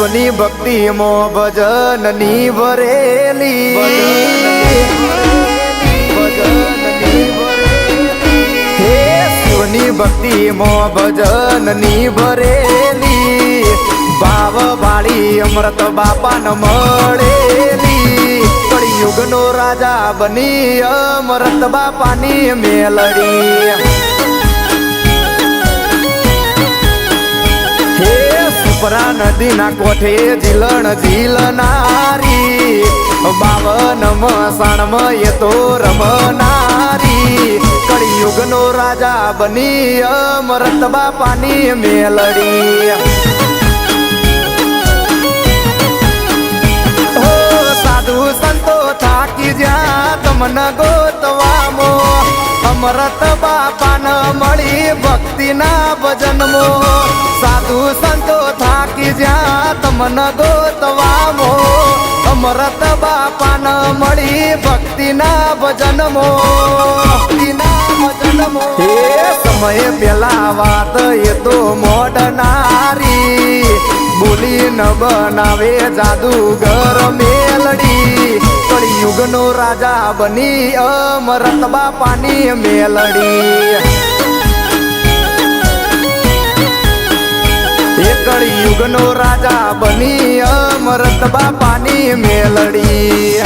શિવની ભક્તિ મો ભજનની ભરેલી હે શિવની ભક્તિ મો ભજનની ભરેલી ભાવ વાળી અમૃત બાપા ન મળેલી કળિયુગ નો રાજા બની અમૃત બાપાની મેલડી સુપરા નદી ના કોઠે જીલણ જીલનારી 52 મસાણમાં એ તો રમનારી કળિયુગ નો રાજા બની અમૃત બાપાની મેલડી સાધુ સંતો થાકી જ્યાં તમને ગોતવામો અમૃત બાપા ન મળી ભક્તિ ના ભજનમો સાધુ સંતો થાકી જ્યાં તમને ગોતવામો અમૃત બાપા ન મળી ભક્તિ ના ભજનમો એ સમય પેલા વાત એ તો મોડનારી બોલી ન બનાવે જાદુગર મેલડી કળિયુગ નો રાજા બની અમૃત બાપાની મેલડી એ કળિયુગ નો રાજા બની અમૃત બાપાની મેલડી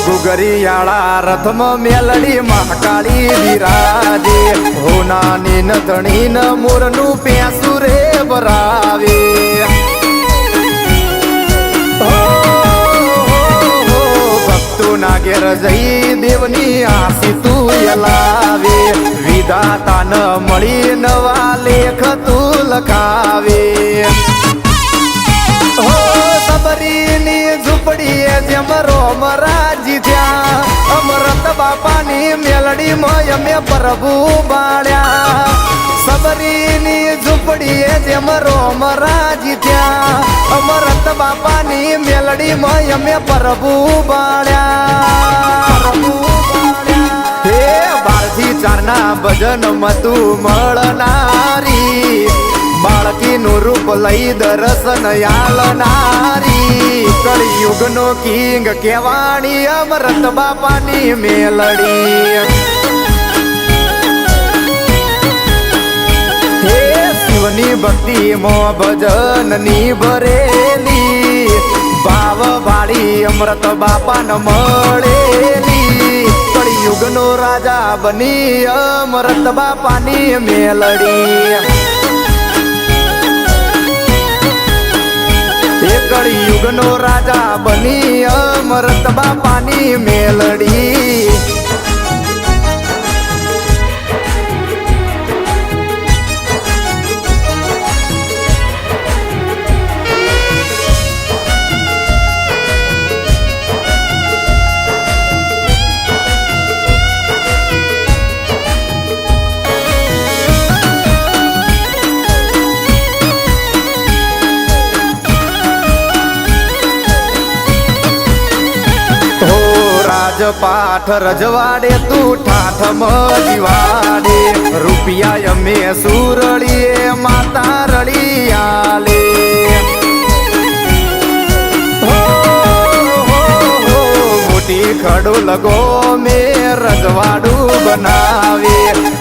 ગુગરિયાળા રથમાં મેલડી મહાકાળી વિરાજે હોનાની નથણી ન મોરનું પેસું રે ભરાવે ભક્તો ના ઘેર જઈ દેવની આશી તું લાવે વિધાતા ન મળી નવા લેખ તું લખાવે સબરીની ઝૂંપડીએ જેમ રોમ રાજી થયા અમૃત બાપાની મેલડી માં અમે પ્રભુ બાળ્યા સબરીની ઝૂંપડીએ જેમ રોમ રાજી થયા અમૃત બાપાની મેલડી માં અમે પ્રભુ બાળ્યા હે 12 થી 4 ના ભજન મતું મળનારી બાળકી નું રૂપ લઈ દર્શન આલનારી કળિયુગ નો કિંગ કેવાણી અમૃત બાપાની મેલડી હે શિવની ભક્તિ મો ભજનની ભરેલી ભાવ વાળી અમૃત બાપા ન મળેલી કળિયુગ નો રાજા બની અમૃત બાપાની મેલડી એ કળિયુગ નો રાજા બની અમૃત બાપાની મેલડી પાઠ રજવાડે તું ઠાઠ મજીવાડે રૂપિયા અમે સુરળીએ માતા રળિયાલે મોટી ખડો લગો મે રજવાડું બનાવે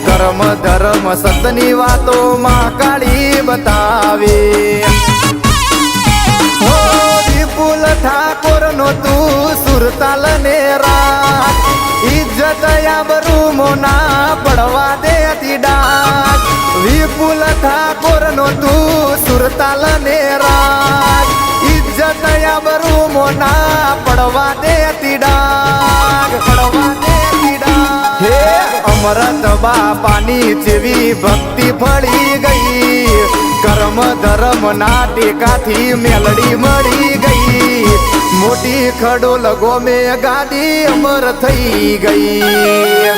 કર્મ ધર્મ સતની વાતો માં કાળી બતાવે વિપુલ ઠાકોર નો તું સુરતાલ ને રાત ઇજ્જત આબરૂ મોના પડવા દેતી ડાક વિપુલ ઠાકોર નો તું સુરતાલ ને રાત ઇજ્જત આબરૂ મોના પડવા દેતી ડાક હે અમૃત બાપાની જેવી ભક્તિ ફળી ગઈ કર્મ ધર્મ ના ટેકાથી મેલડી મળી ગઈ મોટી ખડોલ ગોમે ગાદી અમર થઈ ગઈ.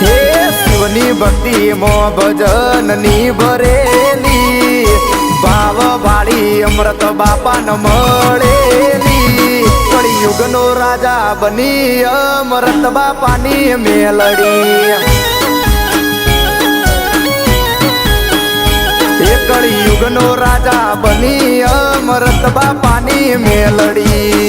હે શિવની ભક્તિ મો ભજનની ભરેલી ભાવ ભાળી અમૃત બાપા ન મળેલી કળિયુગ નો રાજા બની અમૃત બાપાની મેલડી. કળિયુગ નો રાજા બની અમૃત બાપાની મેલડી.